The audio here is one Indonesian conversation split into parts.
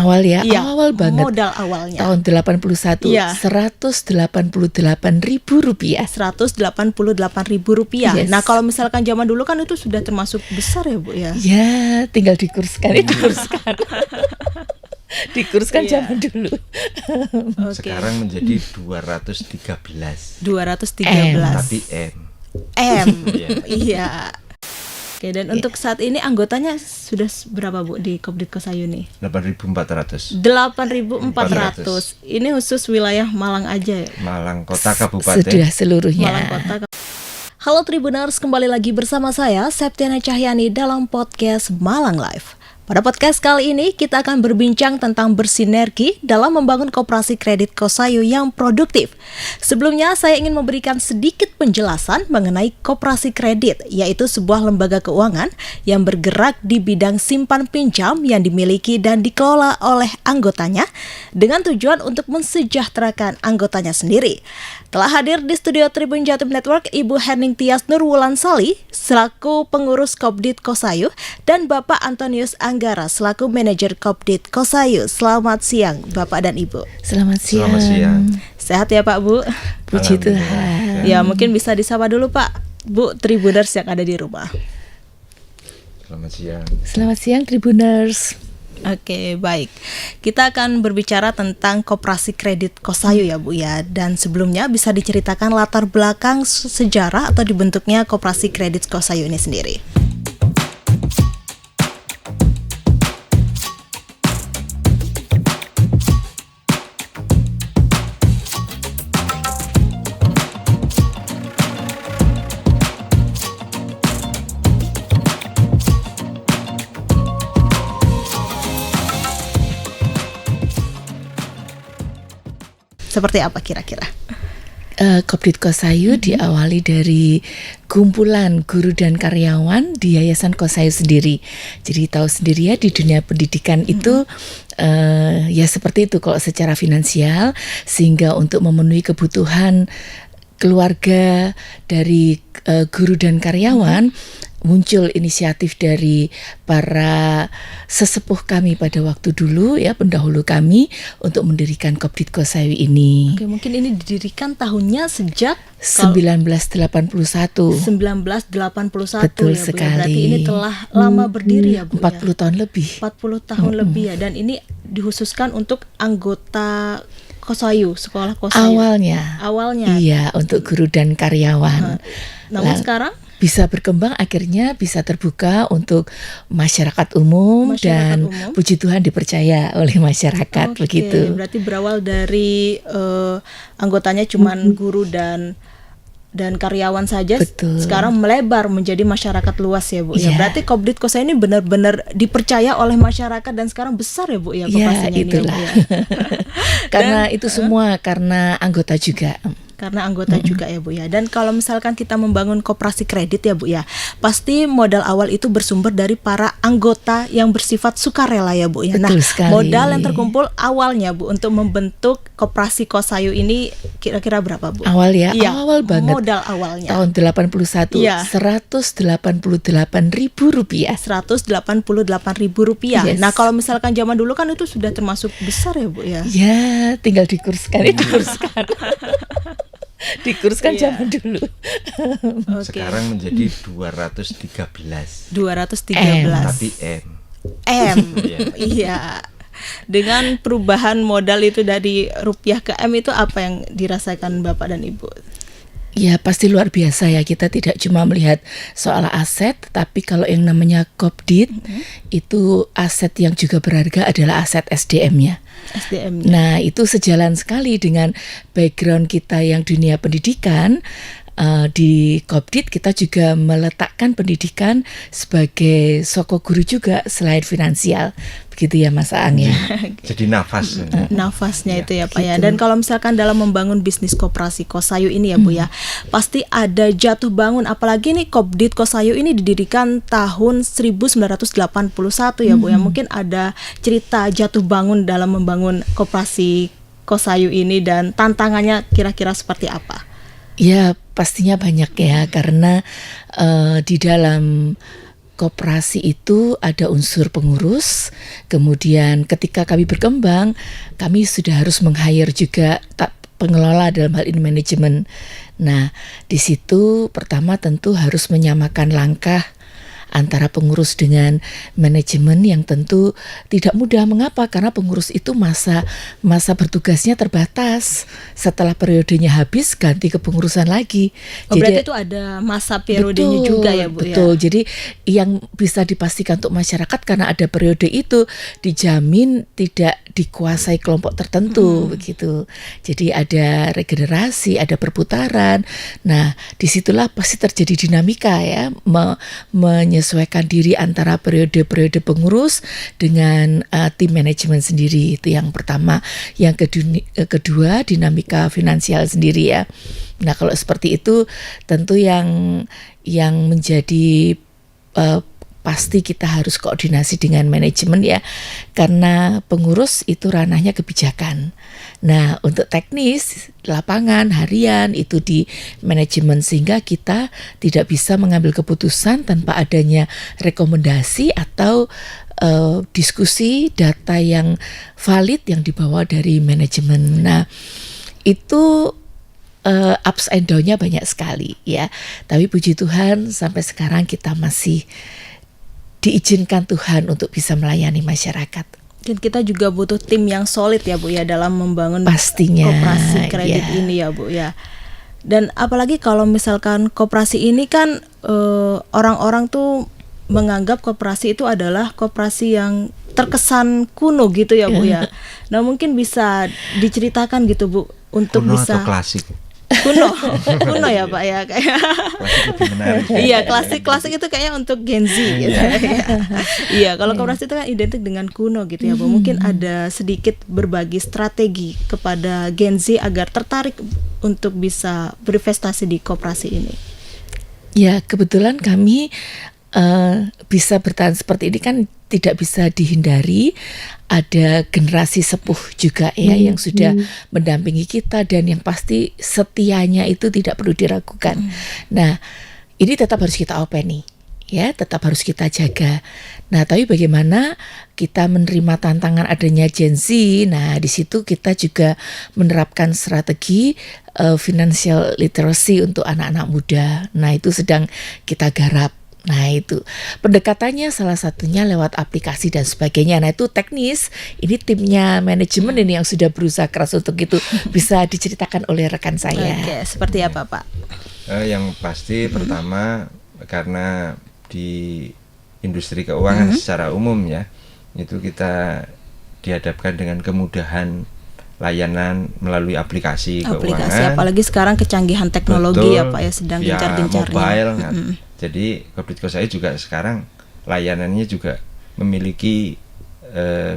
Awal ya, Iya, awal banget. modal awalnya. Tahun 81, Iya. Rp188.000. Rp188.000. Yes. Nah, kalau misalkan zaman dulu kan itu sudah termasuk besar ya, Bu ya. Ya, tinggal dikurskan. Dikurskan Iya. zaman dulu. Oke. Sekarang menjadi 213. 213 Tapi M. M. Iya. Iya. Oke, dan untuk saat ini anggotanya sudah berapa, Bu, di Kopdit Kosayu nih? 8.400. 8.400. Ini khusus wilayah Malang aja ya? Malang Kota Kabupaten. Sudah seluruhnya. Malang Kota. Halo Tribuners, kembali lagi bersama saya Septiana Cahyani dalam podcast Malang Live. Pada podcast kali ini kita akan berbincang tentang bersinergi dalam membangun koperasi kredit Kosayu yang produktif. Sebelumnya saya ingin memberikan sedikit penjelasan mengenai koperasi kredit, yaitu sebuah lembaga keuangan yang bergerak di bidang simpan pinjam yang dimiliki dan dikelola oleh anggotanya dengan tujuan untuk mensejahterakan anggotanya sendiri. Telah hadir di studio Tribun Jatim Network Ibu Hening Tias Nurwulansali selaku pengurus Kopdit Kosayu dan Bapak Antonius Anggara selaku manajer Kopdit Kosayu. Selamat siang Bapak dan Ibu. Selamat siang. Selamat siang. Sehat ya Pak, Bu? Puji Alhamdulillah. Tuhan. Ya, mungkin bisa disapa dulu Pak, Bu, Tribuners yang ada di rumah. Selamat siang. Selamat siang Tribuners. Oke, baik. Kita akan berbicara tentang koperasi kredit Kosayu ya, Bu ya. Dan sebelumnya bisa diceritakan latar belakang sejarah atau dibentuknya koperasi kredit Kosayu ini sendiri. Seperti apa kira-kira? Kopdit Kosayu diawali dari kumpulan guru dan karyawan di Yayasan Kosayu sendiri. Jadi tahu sendiri ya, di dunia pendidikan itu ya seperti itu kalau secara finansial, sehingga untuk memenuhi kebutuhan keluarga dari guru dan karyawan, muncul inisiatif dari para sesepuh kami pada waktu dulu ya, pendahulu kami untuk mendirikan Kopdit Kosayu ini. Oke, mungkin ini didirikan tahunnya sejak 1981. 1981 Betul ya, Bu. sekali. Berarti ini telah lama berdiri ya, Bu. 40 tahun lebih. 40 tahun lebih ya, dan ini dikhususkan untuk anggota Kosayu, sekolah Kosayu. Awalnya. Iya, untuk guru dan karyawan. Namun sekarang bisa berkembang, akhirnya bisa terbuka untuk masyarakat umum dan umum. puji Tuhan dipercaya oleh masyarakat. Oke, begitu. berarti berawal dari anggotanya cuman guru dan karyawan saja. Betul. Sekarang melebar menjadi masyarakat luas ya, Bu. Ya, Iya. berarti Kopdit Kosayu ini benar-benar dipercaya oleh masyarakat dan sekarang besar ya, Bu ya, Ya, koperasinya ini, itulah. ya, Bu, ya. Karena itu semua karena anggota juga. Karena anggota juga ya, Bu ya. Dan kalau misalkan kita membangun koperasi kredit ya, Bu ya, pasti modal awal itu bersumber dari para anggota yang bersifat sukarela ya, Bu ya. Betul sekali. Modal yang terkumpul awalnya, Bu, untuk membentuk koperasi Kosayu ini kira-kira berapa, Bu? Awal ya, Iya, awal banget. modal awalnya. Tahun 81, Iya. Rp188.000. Rp188.000. Yes. Nah, kalau misalkan zaman dulu kan itu sudah termasuk besar ya, Bu ya. Ya, tinggal dikurskan. Dikurskan Iya. zaman dulu. Oke. Sekarang menjadi 213. 213 Tapi M. M. Iya. Iya. Dengan perubahan modal itu dari rupiah ke M, itu apa yang dirasakan Bapak dan Ibu? Ya, pasti luar biasa ya. Kita tidak cuma melihat soal aset, tapi kalau yang namanya Kopdit, itu aset yang juga berharga adalah aset SDM-nya. SDM. Nah, itu sejalan sekali dengan background kita yang dunia pendidikan. Di Kopdit kita juga meletakkan pendidikan sebagai soko guru juga selain finansial. Begitu ya Mas Aang ya. Jadi nafas. Nafasnya itu ya Pak ya. gitu. Dan kalau misalkan dalam membangun bisnis koperasi Kosayu ini ya Bu ya, pasti ada jatuh bangun. Apalagi nih Kopdit Kosayu ini didirikan tahun 1981 ya Bu ya. Mungkin ada cerita jatuh bangun dalam membangun koperasi Kosayu ini dan tantangannya kira-kira seperti apa? Ya, pastinya banyak ya, karena di dalam koperasi itu ada unsur pengurus, kemudian ketika kami berkembang, kami sudah harus meng-hire juga pengelola, dalam hal ini manajemen. Nah, di situ pertama tentu harus menyamakan langkah antara pengurus dengan manajemen yang tentu tidak mudah. Mengapa? Karena pengurus itu masa bertugasnya terbatas. Setelah periodenya habis, ganti kepengurusan lagi. Berarti itu ada masa periodenya juga ya Bu? Betul, ya? jadi yang bisa dipastikan untuk masyarakat karena ada periode itu dijamin tidak dikuasai kelompok tertentu begitu. Jadi ada regenerasi, ada perputaran. Nah, disitulah pasti terjadi dinamika ya, menyesuaikan diri antara periode-periode pengurus dengan tim manajemen sendiri. Itu yang pertama. Yang kedua dinamika finansial sendiri ya. Nah, kalau seperti itu tentu yang menjadi pasti kita harus koordinasi dengan manajemen ya, karena pengurus itu ranahnya kebijakan. Nah, untuk teknis, lapangan, harian itu di manajemen, sehingga kita tidak bisa mengambil keputusan tanpa adanya rekomendasi atau diskusi data yang valid yang dibawa dari manajemen. Nah, itu ups and down-nya banyak sekali ya. Tapi puji Tuhan sampai sekarang kita masih diizinkan Tuhan untuk bisa melayani masyarakat. Dan kita juga butuh tim yang solid ya Bu ya dalam membangun pastinya koperasi kredit ya. ini ya Bu ya. Dan apalagi kalau misalkan koperasi ini kan orang-orang tuh menganggap koperasi itu adalah koperasi yang terkesan kuno gitu ya Bu ya. Nah, mungkin bisa diceritakan gitu Bu untuk kuno bisa atau klasik? Kuno ya Pak ya kayak. Klasik lebih menarik. Iya, klasik itu kayaknya untuk Gen Z gitu. Iya, kalau koperasi itu kan identik dengan kuno gitu ya Bu. Mungkin ada sedikit berbagi strategi kepada Gen Z agar tertarik untuk bisa berinvestasi di koperasi ini. Ya, kebetulan kami bisa bertahan seperti ini kan tidak bisa dihindari. Ada generasi sepuh juga ya yang sudah mendampingi kita, dan yang pasti setianya itu tidak perlu diragukan. Nah, ini tetap harus kita openi ya, tetap harus kita jaga. Nah, tapi bagaimana kita menerima tantangan adanya Gen Z? Nah, di situ kita juga menerapkan strategi financial literacy untuk anak-anak muda. Nah, itu sedang kita garap. Nah, itu pendekatannya salah satunya lewat aplikasi dan sebagainya. Nah, itu teknis. Ini timnya manajemen ini yang sudah berusaha keras untuk itu. Bisa diceritakan oleh rekan saya. Oke, seperti apa Pak? Yang pasti pertama, karena di industri keuangan secara umum ya, itu kita dihadapkan dengan kemudahan layanan melalui aplikasi keuangan. Apalagi sekarang kecanggihan teknologi. Betul, ya Pak ya, sedang gencar-gencarnya. Mobile. Jadi Kopditko saya juga sekarang layanannya juga memiliki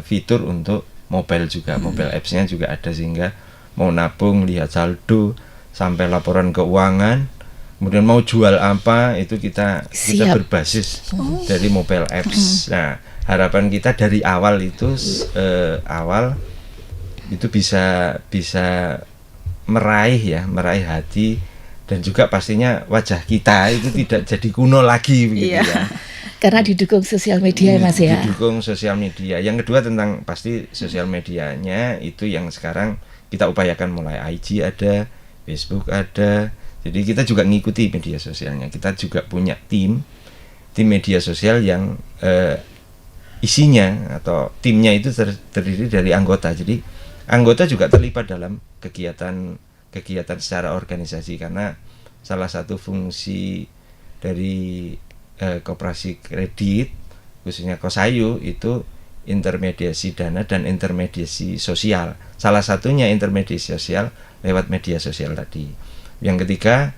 fitur untuk mobile juga. Mobile apps-nya juga ada, sehingga mau nabung, lihat saldo, sampai laporan keuangan, kemudian mau jual apa, itu kita berbasis dari mobile apps. Nah, harapan kita dari awal itu bisa meraih hati, dan juga pastinya wajah kita itu tidak jadi kuno lagi begitu ya. Karena didukung sosial media Mas ya. Didukung sosial media. Yang kedua tentang pasti sosial medianya itu yang sekarang kita upayakan, mulai IG ada, Facebook ada. Jadi kita juga ngikuti media sosialnya. Kita juga punya tim media sosial yang isinya atau timnya itu terdiri dari anggota. Jadi anggota juga terlibat dalam kegiatan secara organisasi, karena salah satu fungsi dari koperasi kredit khususnya Kosayu itu intermediasi dana dan intermediasi sosial. Salah satunya intermediasi sosial lewat media sosial tadi. Yang ketiga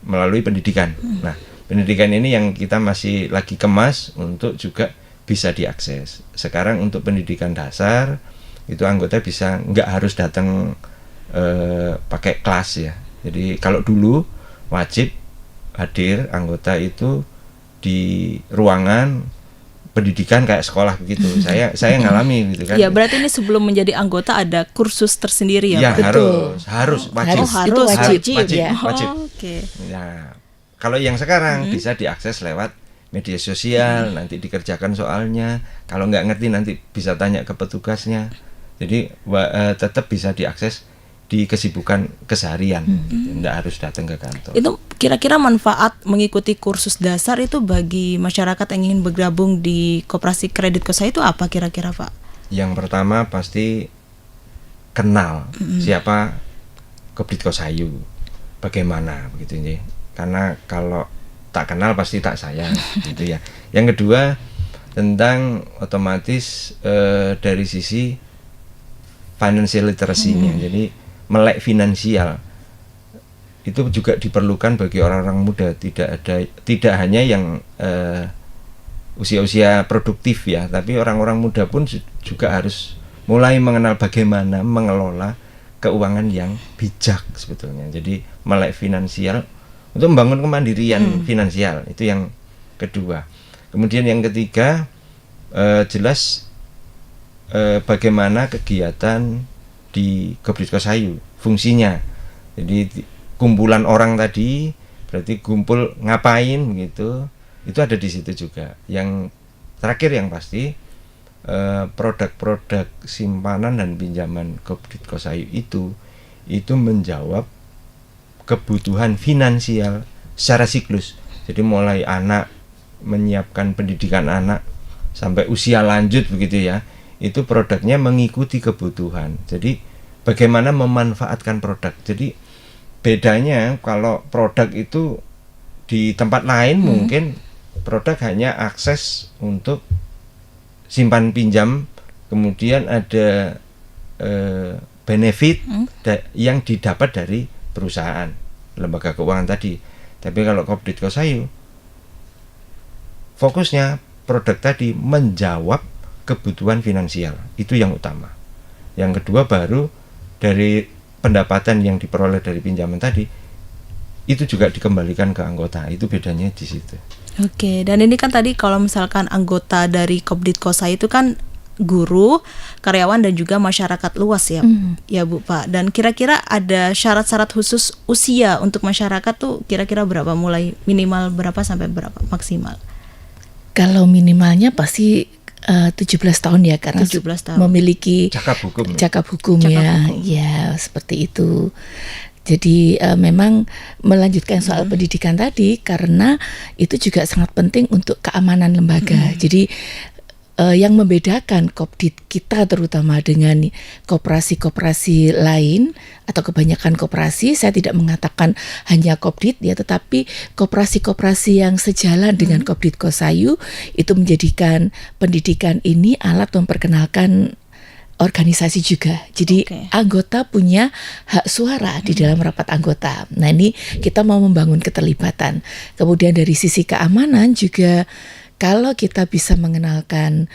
melalui pendidikan. Nah, pendidikan ini yang kita masih lagi kemas untuk juga bisa diakses. Sekarang untuk pendidikan dasar itu anggota bisa, nggak harus datang pakai kelas ya. Jadi kalau dulu wajib hadir anggota itu di ruangan pendidikan kayak sekolah begitu. Saya ngalami gitu kan. Ya, berarti ini sebelum menjadi anggota ada kursus tersendiri ya. Ya, harus wajib. Wajib. Wajib. Oke. Nah, kalau yang sekarang bisa diakses lewat media sosial, nanti dikerjakan soalnya. Kalau nggak ngerti nanti bisa tanya ke petugasnya. Jadi tetap bisa diakses di kesibukan keseharian, nggak harus datang ke kantor. Itu kira-kira manfaat mengikuti kursus dasar itu bagi masyarakat yang ingin bergabung di Koperasi Kredit Kosayu itu apa kira-kira, Pak? Yang pertama pasti kenal siapa Kopdit Kosayu, bagaimana begitu ya. Karena kalau tak kenal pasti tak sayang gitu ya. Yang kedua tentang otomatis dari sisi financial literacy-nya. Jadi melek finansial itu juga diperlukan bagi orang-orang muda. Tidak hanya yang usia-usia produktif ya, tapi orang-orang muda pun juga harus mulai mengenal bagaimana mengelola keuangan yang bijak sebetulnya. Jadi melek finansial untuk membangun kemandirian finansial, itu yang kedua. Kemudian yang ketiga jelas bagaimana kegiatan di Kopdit Kosayu fungsinya. Jadi kumpulan orang tadi berarti kumpul ngapain begitu, itu ada di situ juga. Yang terakhir yang pasti produk-produk simpanan dan pinjaman Kopdit Kosayu itu menjawab kebutuhan finansial secara siklus. Jadi mulai anak, menyiapkan pendidikan anak sampai usia lanjut begitu ya, itu produknya mengikuti kebutuhan. Jadi bagaimana memanfaatkan produk. Jadi bedanya kalau produk itu di tempat lain mungkin produk hanya akses untuk simpan pinjam, kemudian ada benefit yang didapat dari perusahaan, lembaga keuangan tadi. Tapi kalau Kopdit Kosayu fokusnya produk tadi menjawab kebutuhan finansial, itu yang utama. Yang kedua baru dari pendapatan yang diperoleh dari pinjaman tadi itu juga dikembalikan ke anggota. Itu bedanya di situ. Oke, dan ini kan tadi kalau misalkan anggota dari Kopdit Kosayu itu kan guru, karyawan dan juga masyarakat luas ya, ya Bu Pak. Dan kira-kira ada syarat-syarat khusus usia untuk masyarakat tuh kira-kira berapa? Mulai minimal berapa sampai berapa maksimal? Kalau minimalnya pasti 17 tahun ya, karena 17 tahun. memiliki Cakap hukum. cakap hukum ya, ya seperti itu. Jadi memang melanjutkan soal pendidikan tadi karena itu juga sangat penting untuk keamanan lembaga. Jadi yang membedakan Kopdit kita terutama dengan koperasi-koperasi lain atau kebanyakan koperasi, saya tidak mengatakan hanya Kopdit ya, tetapi koperasi-koperasi yang sejalan dengan Kopdit Kosayu itu menjadikan pendidikan ini alat memperkenalkan organisasi juga. Jadi anggota punya hak suara di dalam rapat anggota. Nah, ini kita mau membangun keterlibatan. Kemudian dari sisi keamanan juga, kalau kita bisa mengenalkan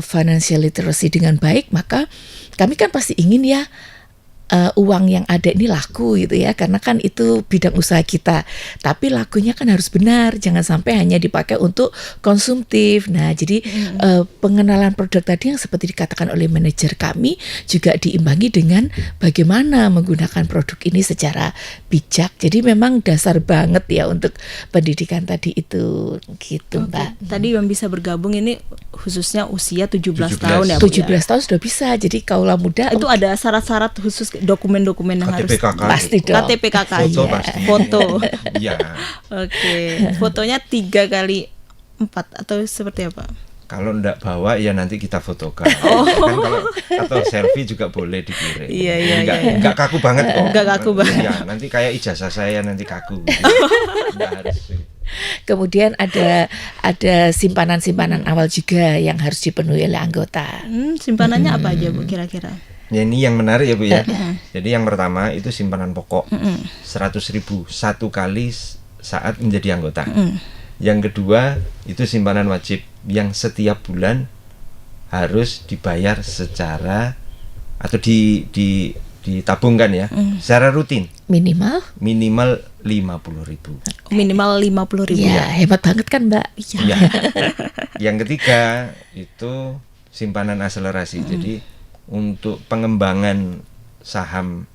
financial literacy dengan baik, maka kami kan pasti ingin ya uang yang ada ini laku gitu ya, karena kan itu bidang usaha kita. Tapi lakunya kan harus benar, jangan sampai hanya dipakai untuk konsumtif. Nah, jadi pengenalan produk tadi yang seperti dikatakan oleh manajer kami juga diimbangi dengan bagaimana menggunakan produk ini secara bijak. Jadi memang dasar banget ya untuk pendidikan tadi itu gitu, Mbak. Tadi yang bisa bergabung ini khususnya usia 17 tahun ya Bu 17 ya? tahun sudah bisa. Jadi kaula muda Itu ada syarat-syarat khusus, dokumen-dokumen yang harus KTP KK. pasti dong. KTP KK Foto ya. pasti. Foto. Iya. Oke. Fotonya 3x4 atau seperti apa? Kalau ndak bawa ya nanti kita fotokan. Kan kalau atau selfie juga boleh dikirim. Iya. Enggak kaku banget kok. Enggak kaku banget. Iya, nanti kayak ijazah saya nanti kaku. Enggak harus. Kemudian ada simpanan-simpanan awal juga yang harus dipenuhi oleh anggota. Simpanannya apa aja Bu kira-kira? Ya, ini yang menarik ya Bu ya. Jadi yang pertama itu simpanan pokok 100.000 satu kali saat menjadi anggota. Yang kedua itu simpanan wajib yang setiap bulan harus dibayar secara atau ditabungkan ya secara rutin Minimal? minimal 50.000. Minimal 50.000. Ya, hebat banget kan, Mbak? Ya. Yang ketiga itu simpanan akselerasi. Jadi untuk pengembangan saham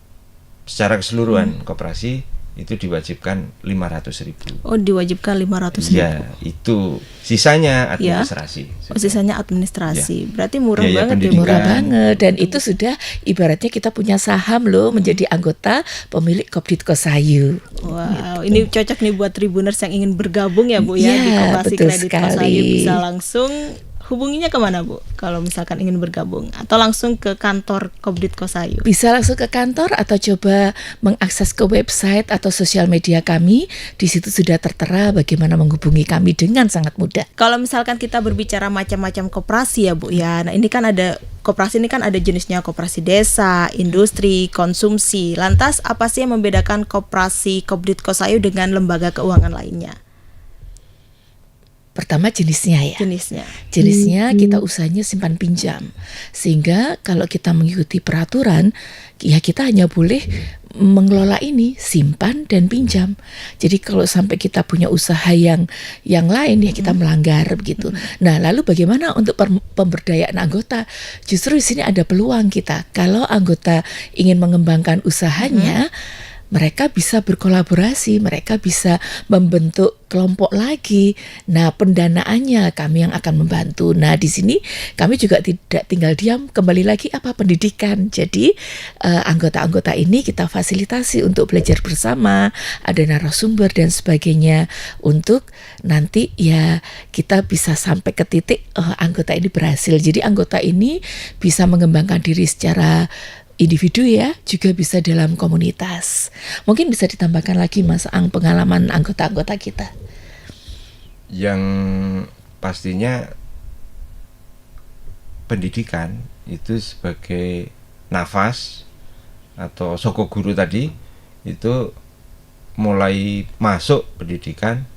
secara keseluruhan koperasi itu diwajibkan 500.000. Oh, diwajibkan 500.000. Ya, itu sisanya Ya. administrasi. Oh, sisanya administrasi. Berarti murah Biaya banget ya, Bu. pendidikan. Murah banget, dan itu sudah ibaratnya kita punya saham loh, menjadi anggota pemilik Kopdit Kosayu. Wow, ini cocok nih buat Tribuners yang ingin bergabung ya, Bu, ya, Iya, di Koperasi betul Kredit sekali. Kosayu. Bisa langsung hubunginya kemana, Bu, kalau misalkan ingin bergabung, atau langsung ke kantor Kopdit Kosayu? Bisa langsung ke kantor atau coba mengakses ke website atau sosial media kami. Di situ sudah tertera bagaimana menghubungi kami dengan sangat mudah. Kalau misalkan kita berbicara macam-macam koperasi ya, Bu, ya. Nah, ini kan ada koperasi, ini kan ada jenisnya koperasi desa, industri, konsumsi. Lantas apa sih yang membedakan koperasi Kopdit Kosayu dengan lembaga keuangan lainnya? Pertama jenisnya ya. Jenisnya kita usahanya simpan pinjam. Sehingga kalau kita mengikuti peraturan, ya kita hanya boleh mengelola ini, simpan dan pinjam. Jadi kalau sampai kita punya usaha yang lain ya kita melanggar begitu. Nah, lalu bagaimana untuk pemberdayaan anggota? Justru di sini ada peluang kita. Kalau anggota ingin mengembangkan usahanya, mereka bisa berkolaborasi, mereka bisa membentuk kelompok lagi. Nah, pendanaannya kami yang akan membantu. Nah, di sini kami juga tidak tinggal diam, kembali lagi pendidikan. Jadi anggota-anggota ini kita fasilitasi untuk belajar bersama, ada narasumber dan sebagainya, untuk nanti ya kita bisa sampai ke titik anggota ini berhasil. Jadi anggota ini bisa mengembangkan diri secara individu ya, juga bisa dalam komunitas. Mungkin bisa ditambahkan lagi Mas Ang pengalaman anggota-anggota kita. Yang pastinya pendidikan itu sebagai nafas atau soko guru tadi, itu mulai masuk pendidikan,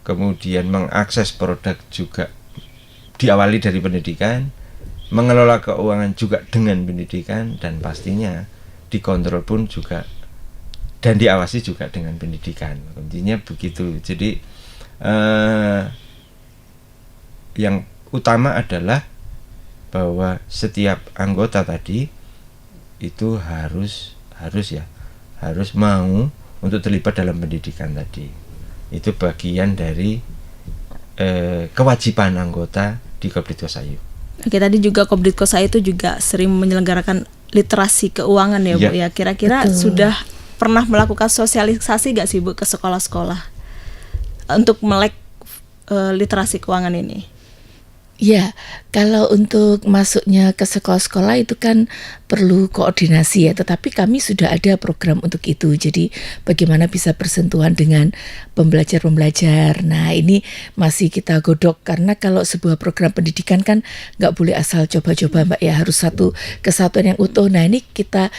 kemudian mengakses produk juga diawali dari pendidikan, mengelola keuangan juga dengan pendidikan, dan pastinya dikontrol pun juga dan diawasi juga dengan pendidikan. Intinya begitu. Jadi yang utama adalah bahwa setiap anggota tadi itu harus mau untuk terlibat dalam pendidikan tadi. Itu bagian dari kewajiban anggota di Kopdit Kosayu. Oke, tadi juga Kopdit Kosayu itu juga sering menyelenggarakan literasi keuangan ya, Bu, ya. Kira-kira sudah pernah melakukan sosialisasi gak sih, Bu, ke sekolah-sekolah untuk melek literasi keuangan ini? Ya, kalau untuk masuknya ke sekolah-sekolah itu kan perlu koordinasi ya, tetapi kami sudah ada program untuk itu. Jadi bagaimana bisa bersentuhan dengan pembelajar-pembelajar. Nah, ini masih kita godok, karena kalau sebuah program pendidikan kan nggak boleh asal coba-coba, Mbak ya, harus satu kesatuan yang utuh. Nah, ini kita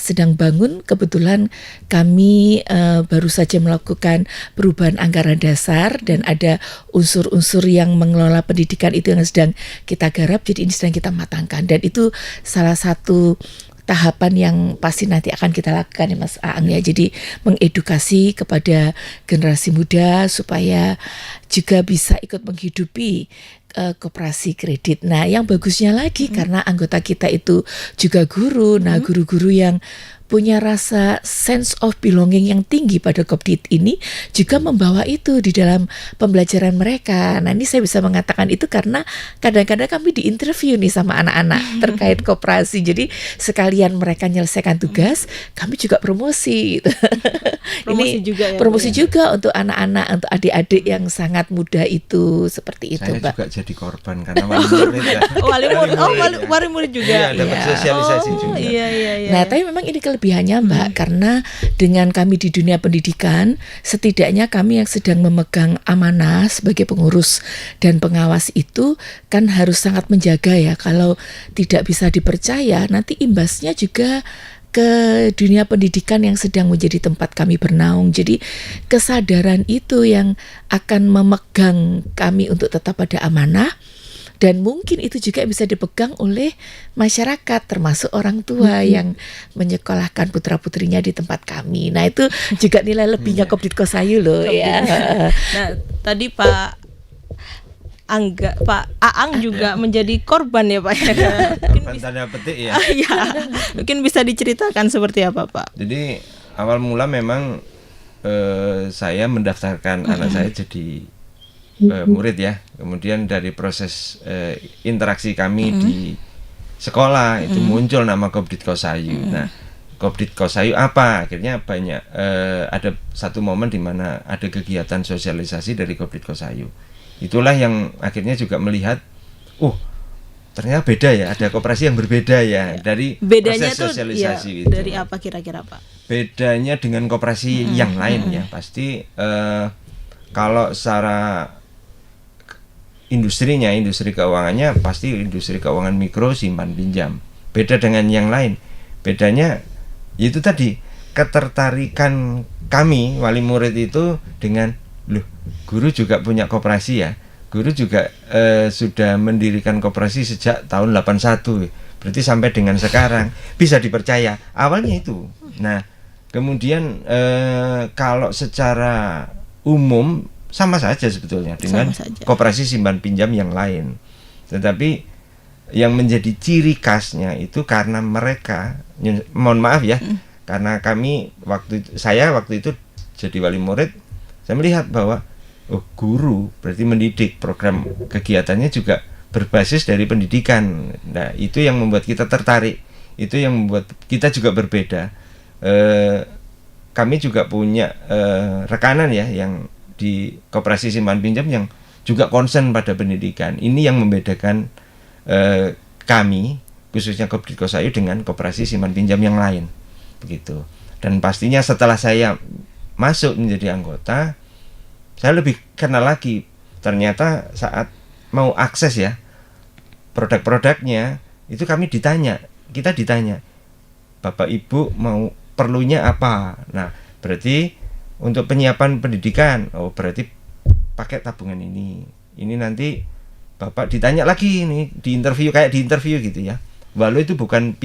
sedang bangun. Kebetulan kami baru saja melakukan perubahan anggaran dasar, dan ada unsur-unsur yang mengelola pendidikan itu yang sedang kita garap. Jadi ini sedang kita matangkan, dan itu salah satu tahapan yang pasti nanti akan kita lakukan ya Mas Aang ya. Jadi mengedukasi kepada generasi muda supaya juga bisa ikut menghidupi koperasi kredit. Nah, yang bagusnya lagi karena anggota kita itu juga guru. Nah, guru-guru yang punya rasa sense of belonging yang tinggi pada Kopdit ini juga membawa itu di dalam pembelajaran mereka. Nah, ini saya bisa mengatakan itu karena kadang-kadang kami diinterview nih sama anak-anak terkait koperasi. Jadi sekalian mereka menyelesaikan tugas, kami juga promosi gitu. Promosi ini juga ya, promosi Bu, ya? juga untuk anak-anak, untuk adik-adik yang sangat muda itu, seperti itu, Saya Mbak. juga jadi korban karena wali murid ya. Wali murid juga. Iya, dapat Iya. sosialisasi juga. Iya. Nah, tapi memang ini kelebihannya Mbak, karena dengan kami di dunia pendidikan, setidaknya kami yang sedang memegang amanah sebagai pengurus dan pengawas itu kan harus sangat menjaga ya. Kalau tidak bisa dipercaya, nanti imbasnya juga ke dunia pendidikan yang sedang menjadi tempat kami bernaung. Jadi kesadaran itu yang akan memegang kami untuk tetap pada amanah. Dan mungkin itu juga bisa dipegang oleh masyarakat, termasuk orang tua yang menyekolahkan putra-putrinya di tempat kami. Nah, itu juga nilai lebihnya Kopdit Kosayu loh ya. Nah, tadi Pak Aang juga menjadi korban ya, Pak. Korban tanda petik ya. Iya. Mungkin bisa diceritakan seperti apa, Pak? Jadi awal mula memang saya mendaftarkan anak saya jadi murid ya. Kemudian dari proses interaksi kami di sekolah itu muncul nama Kopdit Kosayu. Nah, Kopdit Kosayu apa? Akhirnya banyak ada satu momen di mana ada kegiatan sosialisasi dari Kopdit Kosayu. Itulah yang akhirnya juga melihat, ternyata beda ya, ada koperasi yang berbeda ya dari bedanya proses sosialisasi ya, gitu. dari apa kira-kira Pak? Bedanya dengan koperasi yang lain ya, pasti kalau secara industri keuangannya pasti industri keuangan mikro simpan pinjam. Beda dengan yang lain. Bedanya itu tadi, ketertarikan kami wali murid itu dengan guru juga punya koperasi ya. Guru juga sudah mendirikan koperasi sejak tahun 81. Berarti sampai dengan sekarang bisa dipercaya. Awalnya itu. Nah, kemudian kalau secara umum sama saja sebetulnya dengan koperasi simpan pinjam yang lain. Tetapi yang menjadi ciri khasnya itu karena mereka, mohon maaf ya, karena saya waktu itu jadi wali murid, saya melihat bahwa guru berarti mendidik, program kegiatannya juga berbasis dari pendidikan. Nah, itu yang membuat kita tertarik, itu yang membuat kita juga berbeda. Kami juga punya rekanan ya yang di koperasi simpan pinjam yang juga concern pada pendidikan. Ini yang membedakan kami, khususnya Kopdit Kosayu dengan koperasi simpan pinjam yang lain, begitu. Dan pastinya setelah saya masuk menjadi anggota, saya lebih kenal lagi. Ternyata saat mau akses ya produk-produknya, itu kita ditanya, Bapak Ibu mau perlunya apa? Nah, berarti untuk penyiapan pendidikan, berarti pakai tabungan ini nanti Bapak ditanya lagi nih di interview, kayak di interview gitu ya. Walau itu bukan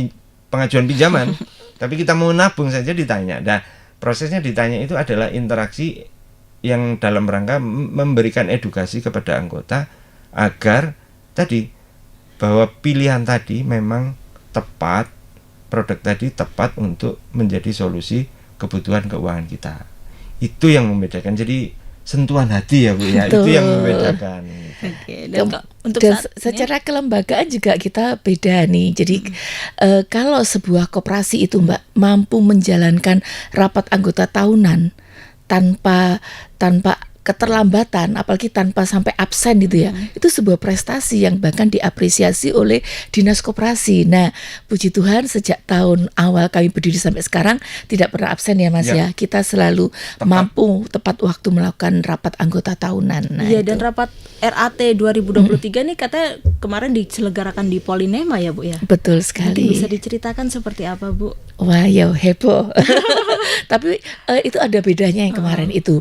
pengajuan pinjaman, tapi kita mau nabung saja ditanya. Nah, prosesnya ditanya itu adalah interaksi yang dalam rangka memberikan edukasi kepada anggota agar tadi bahwa pilihan tadi memang tepat, produk tadi tepat untuk menjadi solusi kebutuhan keuangan kita. Itu yang membedakan. Jadi sentuhan hati ya Bu ya. Itu yang membedakan. Oke, dan secara kelembagaan juga kita beda nih. Jadi kalau sebuah koperasi itu Mbak mampu menjalankan rapat anggota tahunan tanpa keterlambatan, apalagi tanpa sampai absen gitu ya, itu sebuah prestasi yang bahkan diapresiasi oleh dinas koperasi. Nah, puji Tuhan sejak tahun awal kami berdiri sampai sekarang tidak pernah absen ya Mas ya. Kita selalu mampu tepat waktu melakukan rapat anggota tahunan. Nah, iya, dan rapat RAT 2023 nih katanya kemarin diselenggarakan di Polinema ya Bu ya. Betul sekali. Mungkin bisa diceritakan seperti apa Bu? Wah, ya heboh. Tapi itu ada bedanya yang kemarin itu.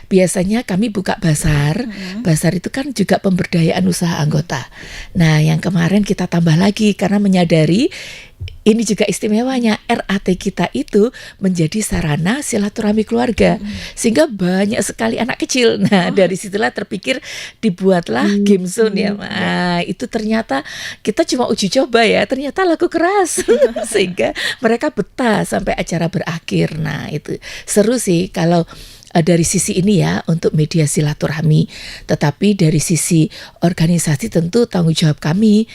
Biasanya kami buka basar. Basar itu kan juga pemberdayaan usaha anggota. Nah, yang kemarin kita tambah lagi karena menyadari ini juga istimewanya RAT kita itu menjadi sarana silaturahmi keluarga. Sehingga banyak sekali anak kecil. Nah, dari situlah terpikir dibuatlah game zone ya. Nah, itu ternyata kita cuma uji coba ya. Ternyata laku keras. Sehingga mereka betah sampai acara berakhir. Nah, itu seru sih kalau dari sisi ini ya untuk media silaturahmi. Tetapi dari sisi organisasi tentu tanggung jawab kami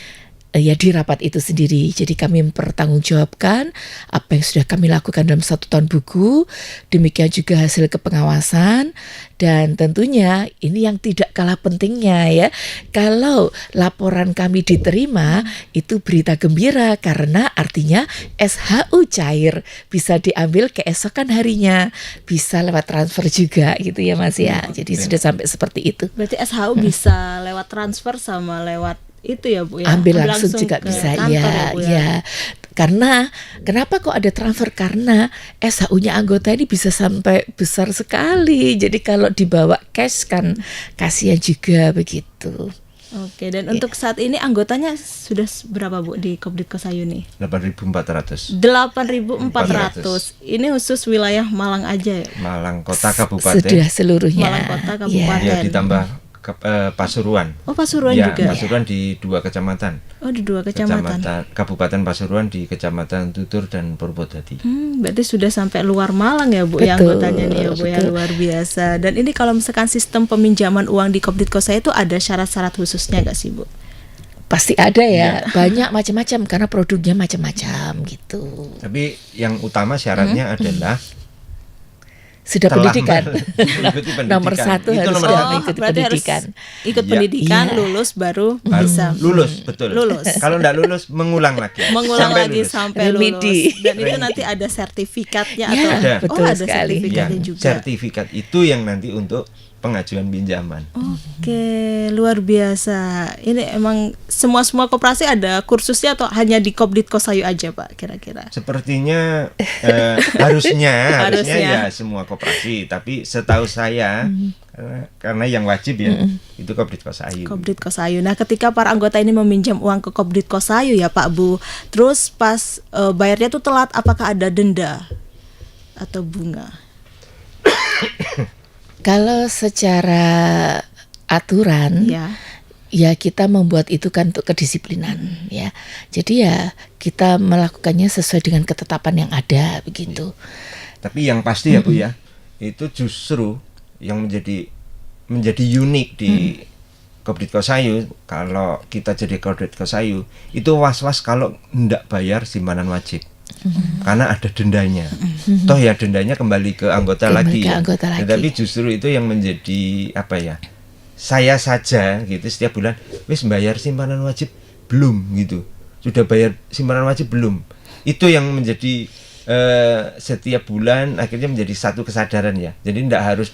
ya di rapat itu sendiri. Jadi kami mempertanggungjawabkan apa yang sudah kami lakukan dalam 1 tahun buku, demikian juga hasil kepengawasan, dan tentunya ini yang tidak kalah pentingnya ya. Kalau laporan kami diterima, itu berita gembira karena artinya SHU cair, bisa diambil keesokan harinya, bisa lewat transfer juga gitu ya Mas ya. Jadi sudah sampai seperti itu. Berarti SHU bisa lewat transfer sama lewat itu ya Bu ya. Ambil langsung juga bisa ya. Karena kenapa kok ada transfer? Karena SHU-nya anggota ini bisa sampai besar sekali. Jadi kalau dibawa cash kan kasihan juga begitu. Oke, dan untuk saat ini anggotanya sudah berapa Bu di Kopdit Kosayu nih? 8.400. 8.400. Ini khusus wilayah Malang aja ya? Malang kota kabupaten. Sudah seluruhnya. Malang kota kabupaten. Ya, ditambah Pasuruan. Oh, Pasuruan Ya, juga. Pasuruan di 2 kecamatan. Oh, di 2 kecamatan. Kabupaten Pasuruan di Kecamatan Tutur dan Purwodadi. Berarti sudah sampai luar Malang ya Bu, ya Betul, anggotanya nih ya Bu, ya betul. luar biasa. Dan ini kalau misalkan sistem peminjaman uang di Kopdit Kosayu itu ada syarat-syarat khususnya nggak sih Bu? Pasti ada ya, banyak macam-macam karena produknya macam-macam gitu. Tapi yang utama syaratnya adalah Sudah telah pendidikan. mengikuti pendidikan. Nomor satu Itu harus nomor sudah satu. mengikuti berarti pendidikan. harus ikut Iya. pendidikan, Iya. lulus baru Baru bisa lulus, betul. Lulus. Kalau enggak lulus mengulang lagi. mengulang Sampai lagi lulus. sampai Remedi. lulus. Dan itu nanti ada sertifikatnya Ya, atau Ada. betul ada sekali. sertifikatnya Ya, juga. sertifikat itu yang nanti untuk pengajuan pinjaman. Oke, luar biasa. Ini emang semua koperasi ada kursusnya atau hanya di Kopdit Kosayu aja Pak kira-kira? Sepertinya harusnya Harusnya. ya semua koperasi, tapi setahu saya karena yang wajib ya itu Kopdit Kosayu. Kopdit Kosayu. Nah, ketika para anggota ini meminjam uang ke Kopdit Kosayu ya Pak Bu, terus pas bayarnya tuh telat, apakah ada denda atau bunga? Kalau secara aturan Ya. ya kita membuat itu kan untuk kedisiplinan ya. Jadi ya kita melakukannya sesuai dengan ketetapan yang ada begitu. Tapi yang pasti ya Bu ya, itu justru yang menjadi unik di Kopdit Kosayu. Kalau kita jadi Kopdit Kosayu itu was-was kalau hendak bayar simpanan wajib. Karena ada dendanya. Toh ya dendanya kembali ke anggota Kembali lagi. ke Ya. anggota lagi. Tetapi justru itu yang menjadi apa ya? Saya saja gitu setiap bulan wis bayar simpanan wajib belum gitu. Sudah bayar simpanan wajib belum? Itu yang menjadi setiap bulan akhirnya menjadi satu kesadaran ya. Jadi tidak harus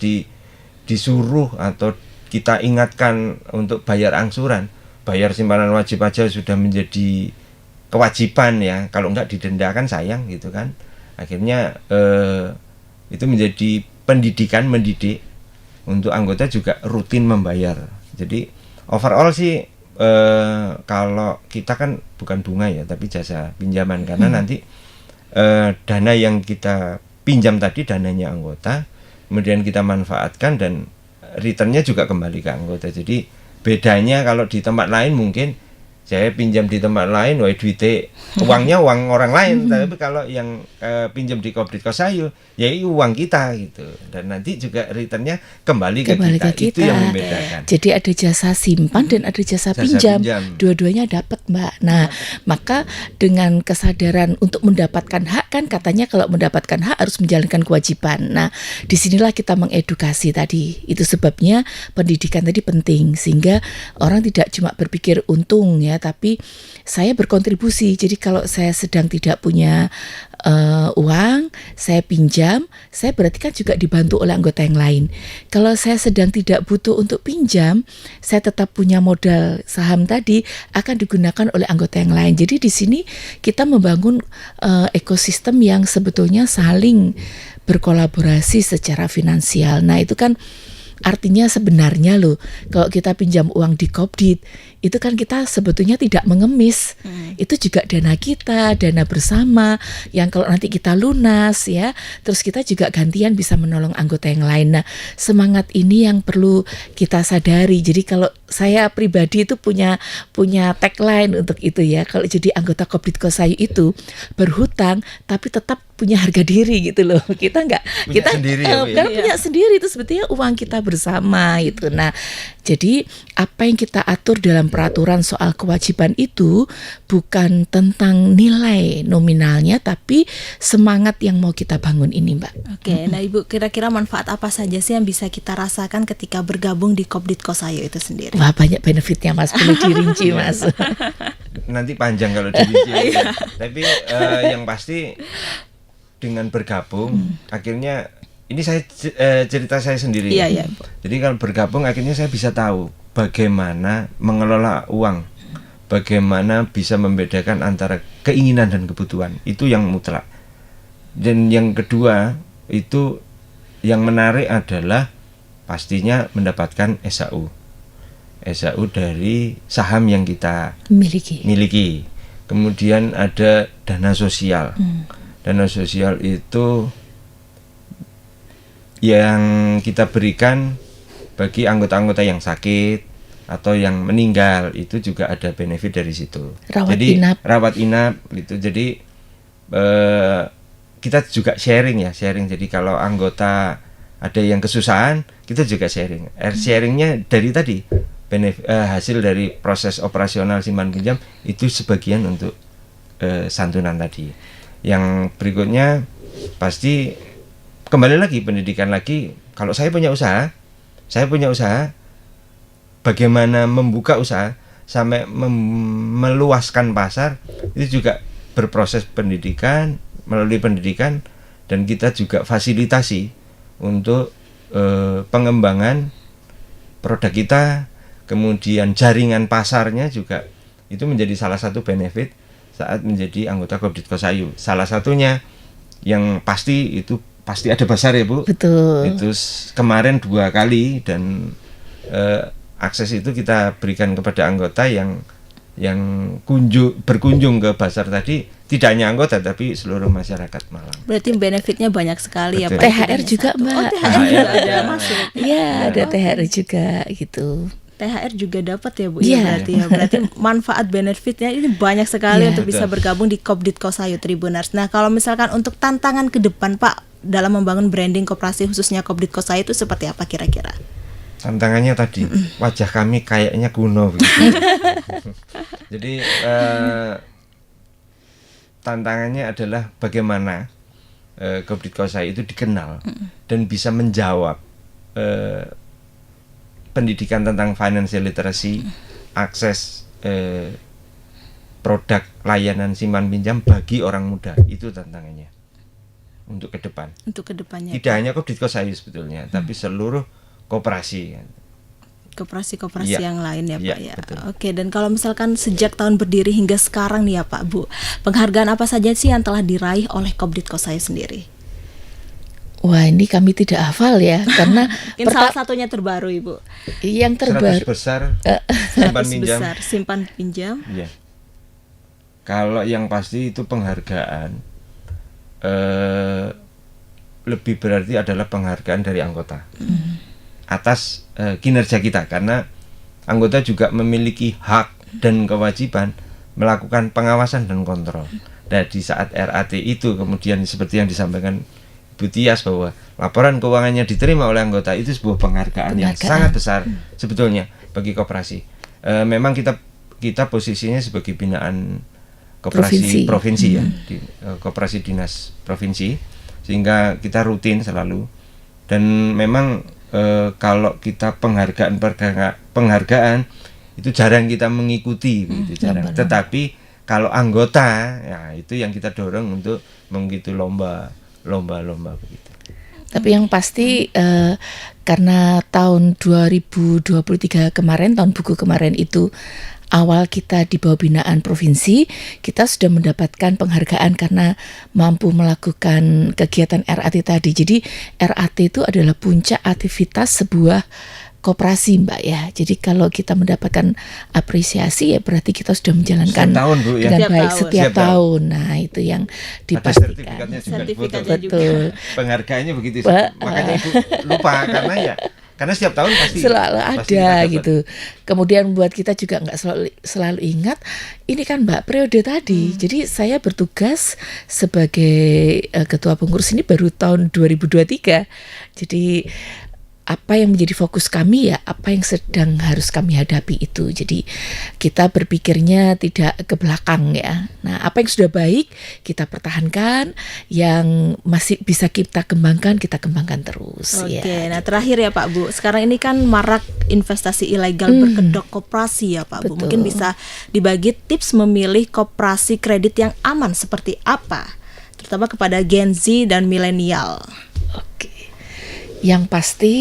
disuruh atau kita ingatkan untuk bayar angsuran. Bayar simpanan wajib aja sudah menjadi kewajiban ya, kalau enggak didenda kan sayang gitu kan. Akhirnya itu menjadi mendidik untuk anggota juga rutin membayar. Jadi overall sih kalau kita kan bukan bunga ya, tapi jasa pinjaman karena nanti dana yang kita pinjam tadi dananya anggota, kemudian kita manfaatkan dan returnnya juga kembali ke anggota. Jadi bedanya kalau di tempat lain mungkin saya pinjam di tempat lain, duitnya uangnya uang orang lain, tapi kalau yang pinjam di Kopdit Kosayu, ya itu uang kita gitu, dan nanti juga returnnya kembali ke kita. Itu yang membedakan. Jadi ada jasa simpan dan ada jasa pinjam. Dua-duanya dapat Mbak. Nah, maka dengan kesadaran untuk mendapatkan hak kan katanya kalau mendapatkan hak harus menjalankan kewajiban. Nah, disinilah kita mengedukasi tadi. Itu sebabnya pendidikan tadi penting sehingga orang tidak cuma berpikir untung ya, tapi saya berkontribusi. Jadi kalau saya sedang tidak punya uang, saya pinjam, saya berarti kan juga dibantu oleh anggota yang lain. Kalau saya sedang tidak butuh untuk pinjam, saya tetap punya modal saham tadi akan digunakan oleh anggota yang lain. Jadi di sini kita membangun ekosistem yang sebetulnya saling berkolaborasi secara finansial. Nah, itu kan artinya sebenarnya loh, kalau kita pinjam uang di Kopdit, itu kan kita sebetulnya tidak mengemis. Itu juga dana kita, dana bersama, yang kalau nanti kita lunas ya, terus kita juga gantian bisa menolong anggota yang lain. Nah, semangat ini yang perlu kita sadari. Jadi kalau saya pribadi itu punya tagline untuk itu ya. Kalau jadi anggota Kopdit Kosayu itu berhutang tapi tetap punya harga diri gitu loh. Kita enggak kita sendiri ya, Bu, ya? karena punya sendiri itu sebetulnya uang kita bersama itu. Nah, jadi apa yang kita atur dalam peraturan soal kewajiban itu bukan tentang nilai nominalnya tapi semangat yang mau kita bangun ini, Mbak. Oke, nah Ibu kira-kira manfaat apa saja sih yang bisa kita rasakan ketika bergabung di Kopdit Kosayu itu sendiri? Wah, banyak benefitnya Mas, perlu dirinci Mas. Nanti panjang kalau dirinci. Tapi yang pasti dengan bergabung akhirnya ini saya cerita saya sendiri. Iya, ya. iya, Bu. Jadi kalau bergabung akhirnya saya bisa tahu bagaimana mengelola uang, bagaimana bisa membedakan antara keinginan dan kebutuhan. Itu yang mutlak. Dan yang kedua itu yang menarik adalah pastinya mendapatkan SAU dari saham yang kita miliki. Kemudian ada dana sosial. Dana sosial itu yang kita berikan bagi anggota-anggota yang sakit atau yang meninggal itu juga ada benefit dari situ. Rawat inap gitu. Jadi kita juga sharing. Jadi kalau anggota ada yang kesusahan, kita juga sharing. Sharingnya dari tadi hasil dari proses operasional simpan pinjam itu sebagian untuk santunan tadi. Yang berikutnya pasti kembali lagi pendidikan lagi. Kalau saya punya usaha, bagaimana membuka usaha sampai meluaskan pasar itu juga berproses pendidikan, melalui pendidikan, dan kita juga fasilitasi untuk pengembangan produk kita, kemudian jaringan pasarnya juga itu menjadi salah satu benefit saat menjadi anggota Kopdit Kosayu. Salah satunya yang pasti ada basar ya Bu. Betul. Itu kemarin 2 kali dan akses itu kita berikan kepada anggota yang berkunjung ke basar tadi, tidak hanya anggota tapi seluruh masyarakat Malang. Berarti benefitnya banyak sekali. Betul. Ya Pak. THR juga Mbak. Oh, THR juga ada masuk. Iya, ada THR juga gitu. THR juga dapat ya Bu. Iya. Berarti manfaat benefitnya ini banyak sekali Iya. untuk bisa bergabung di Kopdit Kosayu Tribuners. Nah, kalau misalkan untuk tantangan ke depan Pak dalam membangun branding koperasi khususnya Kopdit Kosayu itu seperti apa kira-kira? Tantangannya tadi wajah kami kayaknya kuno begitu. Jadi tantangannya adalah bagaimana Kopdit Kosayu itu dikenal dan bisa menjawab pendidikan tentang financial literacy, akses produk layanan simpan pinjam bagi orang muda. Itu tantangannya untuk ke depan. Untuk kedepannya. Tidak hanya Kopdit Kosayu sebetulnya, tapi seluruh koperasi. Koperasi-koperasi Ya. yang lain ya Pak Ya, ya. betul. Oke, dan kalau misalkan sejak tahun berdiri hingga sekarang nih ya Pak Bu, penghargaan apa saja sih yang telah diraih oleh Kopdit Kosayu sendiri? Wah, ini kami tidak hafal ya, karena Mungkin salah satunya terbaru Ibu. yang 100 terbaru besar simpan 100 pinjam. besar simpan pinjam. Iya. Kalau yang pasti itu penghargaan lebih berarti adalah penghargaan dari anggota atas kinerja kita, karena anggota juga memiliki hak dan kewajiban melakukan pengawasan dan kontrol. Dan di saat RAT itu kemudian seperti yang disampaikan Bu Tias bahwa laporan keuangannya diterima oleh anggota, itu sebuah penghargaan yang sangat besar sebetulnya bagi koperasi. Memang kita posisinya sebagai binaan koperasi provinsi ya, di koperasi dinas provinsi, sehingga kita rutin selalu, dan memang kalau kita penghargaan itu jarang kita mengikuti begitu, jarang. Tetapi kalau anggota ya itu yang kita dorong untuk mengikuti lomba begitu. Tapi yang pasti karena tahun 2023 kemarin, tahun buku kemarin itu awal kita di bawah binaan provinsi, kita sudah mendapatkan penghargaan karena mampu melakukan kegiatan RAT tadi. Jadi RAT itu adalah puncak aktivitas sebuah koperasi Mbak ya. Jadi kalau kita mendapatkan apresiasi ya berarti kita sudah menjalankan Setiap tahun, Bu, ya? dengan Setiap baik tahun. setiap tahun. Nah itu yang Ada dipastikan. sertifikatnya juga, Sertifikatnya Betul. Penghargaannya begitu. Makanya Ibu lupa karena setiap tahun pasti selalu pasti ada kita dapat. gitu. Kemudian buat kita juga nggak selalu ingat ini kan Mbak periode tadi. Jadi saya bertugas sebagai ketua pengurus ini baru tahun 2023. Jadi apa yang menjadi fokus kami ya apa yang sedang harus kami hadapi itu. Jadi kita berpikirnya tidak ke belakang ya. Nah apa yang sudah baik kita pertahankan, yang masih bisa kita kembangkan terus. Oke, ya. nah terakhir ya Pak Bu, sekarang ini kan marak investasi ilegal berkedok koperasi ya Pak Bu. Betul. Mungkin bisa dibagi tips memilih koperasi kredit yang aman seperti apa, terutama kepada Gen Z dan milenial. Oke. Yang pasti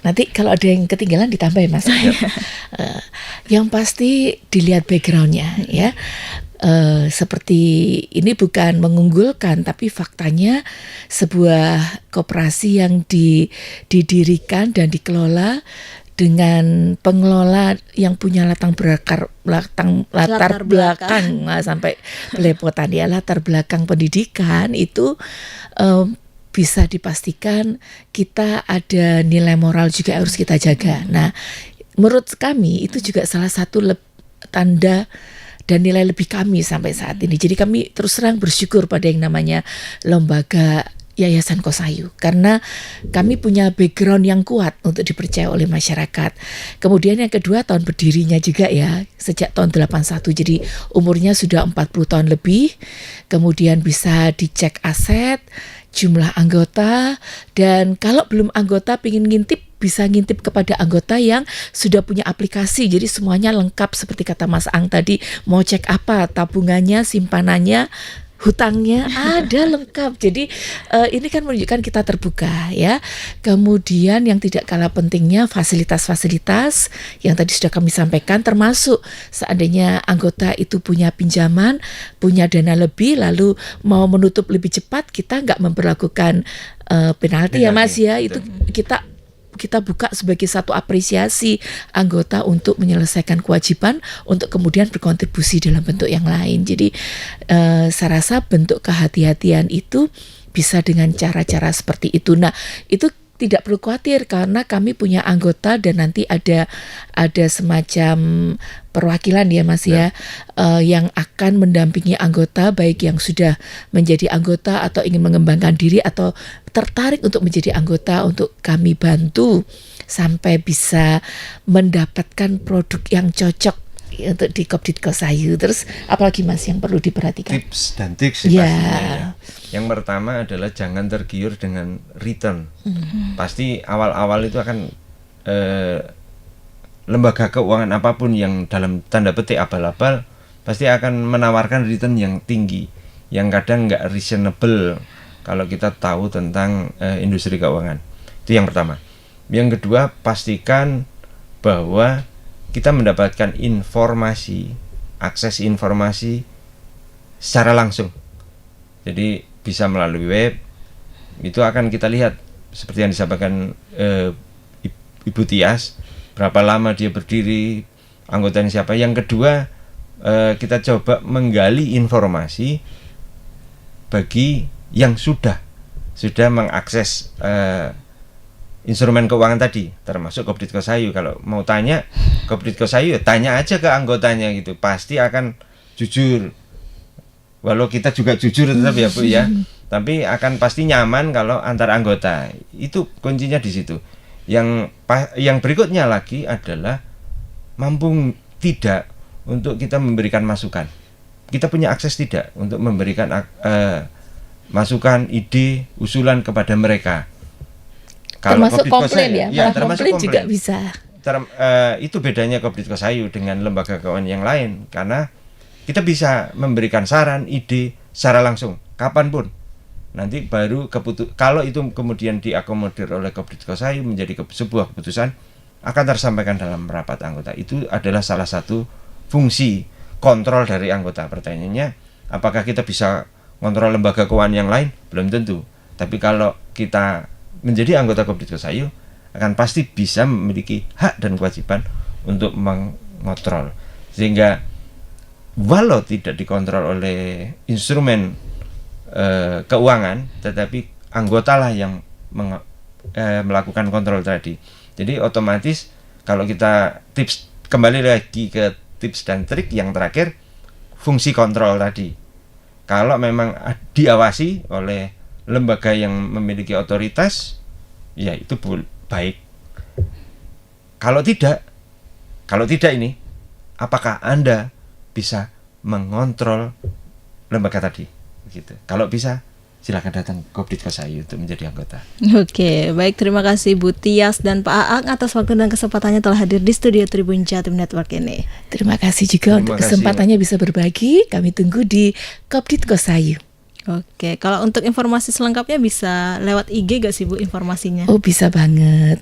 nanti kalau ada yang ketinggalan ditambah ya Mas. Yang pasti dilihat backgroundnya ya. Seperti ini bukan mengunggulkan tapi faktanya sebuah koperasi yang didirikan dan dikelola dengan pengelola yang punya latar belakang nah, sampai belepotan ya latar belakang pendidikan itu bisa dipastikan kita ada nilai moral juga harus kita jaga. Nah, menurut kami itu juga salah satu tanda dan nilai lebih kami sampai saat ini. Jadi kami terus terang bersyukur pada yang namanya lembaga Yayasan Kosayu, karena kami punya background yang kuat untuk dipercaya oleh masyarakat. Kemudian yang kedua, tahun berdirinya juga ya, sejak tahun 81, jadi umurnya sudah 40 tahun lebih. Kemudian bisa dicek aset, jumlah anggota, dan kalau belum anggota pingin ngintip, bisa ngintip kepada anggota yang sudah punya aplikasi. Jadi semuanya lengkap seperti kata Mas Ang tadi, mau cek apa, tabungannya, simpanannya, hutangnya ada lengkap. Jadi ini kan menunjukkan kita terbuka ya. Kemudian yang tidak kalah pentingnya fasilitas-fasilitas yang tadi sudah kami sampaikan, termasuk seandainya anggota itu punya pinjaman, punya dana lebih, lalu mau menutup lebih cepat, kita nggak memperlakukan penalti ya Mas ya. Itu kita buka sebagai satu apresiasi anggota untuk menyelesaikan kewajiban untuk kemudian berkontribusi dalam bentuk yang lain. Jadi saya rasa bentuk kehati-hatian itu bisa dengan cara-cara seperti itu. Nah, itu tidak perlu khawatir karena kami punya anggota dan nanti ada semacam perwakilan ya Mas ya, yang akan mendampingi anggota baik yang sudah menjadi anggota atau ingin mengembangkan diri atau tertarik untuk menjadi anggota, untuk kami bantu sampai bisa mendapatkan produk yang cocok untuk di Kopdit Kosayu. Terus apalagi Mas yang perlu diperhatikan? Tips dan trik sih pastinya ya. Yang pertama adalah jangan tergiur dengan return. Pasti awal-awal itu akan lembaga keuangan apapun yang dalam tanda petik abal-abal pasti akan menawarkan return yang tinggi, yang kadang nggak reasonable kalau kita tahu tentang industri keuangan. Itu yang pertama. Yang kedua, pastikan bahwa kita mendapatkan informasi, akses informasi secara langsung. Jadi bisa melalui web, itu akan kita lihat seperti yang disampaikan Ibu Tias, berapa lama dia berdiri, anggotanya siapa. Yang kedua, kita coba menggali informasi bagi yang sudah mengakses instrumen keuangan tadi, termasuk Kopdit Kosayu. Kalau mau tanya Kopdit Kosayu, tanya aja ke anggotanya gitu, pasti akan jujur. Walau kita juga jujur tetap ya Bu ya, tapi akan pasti nyaman kalau antar anggota. Itu kuncinya di situ. Yang berikutnya lagi adalah mampu tidak untuk kita memberikan masukan. Kita punya akses tidak untuk memberikan masukan, ide, usulan kepada mereka. Kalau termasuk komplain ya, termasuk komplain juga bisa. Itu bedanya Kopdit Kosayu dengan lembaga keuangan yang lain, karena kita bisa memberikan saran, ide secara langsung, kapanpun. Nanti baru kalau itu kemudian diakomodir oleh Kopdit Kosayu menjadi sebuah keputusan, akan tersampaikan dalam rapat anggota. Itu adalah salah satu fungsi kontrol dari anggota. Pertanyaannya, apakah kita bisa kontrol lembaga keuangan yang lain? Belum tentu. Tapi kalau kita menjadi anggota Kopdit Kosayu, akan pasti bisa memiliki hak dan kewajiban untuk mengontrol. Sehingga walau tidak dikontrol oleh instrumen keuangan, tetapi anggotalah yang melakukan kontrol tadi. Jadi otomatis kalau kita kembali lagi ke tips dan trik yang terakhir, fungsi kontrol tadi. Kalau memang diawasi oleh lembaga yang memiliki otoritas, ya itu baik. Kalau tidak ini, apakah Anda bisa mengontrol lembaga tadi? Gitu. Kalau bisa, silakan datang ke Kopdit Kosayu untuk menjadi anggota. Oke, baik, terima kasih Bu Tias dan Pak Aang atas waktu dan kesempatannya telah hadir di studio Tribun Jatim Network ini. Terima kasih juga untuk kesempatannya bisa berbagi. Kami tunggu di Kopdit Kosayu. Oke, kalau untuk informasi selengkapnya bisa lewat IG gak sih Bu informasinya? Oh, bisa banget.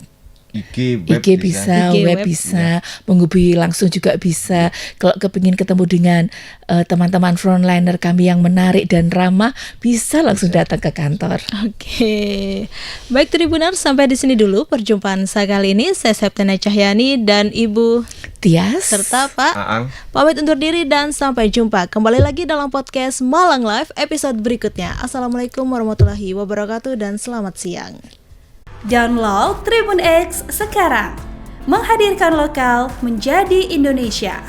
IG, web IG bisa, IG, web web. bisa, menghubungi langsung juga bisa. Kalau kepingin ketemu dengan teman-teman frontliner kami yang menarik dan ramah, bisa langsung datang ke kantor. Oke, baik Tribuners, sampai di sini dulu perjumpaan saya kali ini. Saya Septiana Cahyani dan Ibu Tias, serta Pak Aang. pamit undur diri dan sampai jumpa kembali lagi dalam podcast Malang Live episode berikutnya. Assalamualaikum warahmatullahi wabarakatuh dan selamat siang. Download Tribun X sekarang, menghadirkan lokal menjadi Indonesia.